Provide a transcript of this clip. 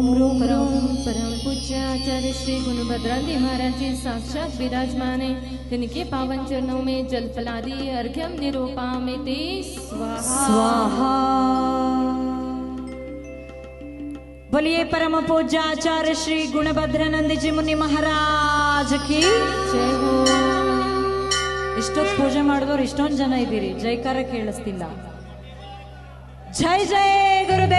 परम पूज्य आचार्य श्री गुणभद्रांति महाराज जी साक्षात विराजमान है। जिनके पावन चरणों में जल फलादि अर्घ्यम निरूपामिति स्वाहा। बोलिए परम पूज्य आचार्य श्री गुणभद्रानंद जी मुनि महाराज की जय हो। इष्टೊತ್ತು ಪೂಜೆ ಮಾಡಿದವರು ಇಷ್ಟೊಂದು ಜನ ಇದ್ದೀರಿ, ಜೈಕಾರ ಕೇಳಿಸ್ತಿಲ್ಲ. ಜೈ ಜೈ ಗುರುದೇವ.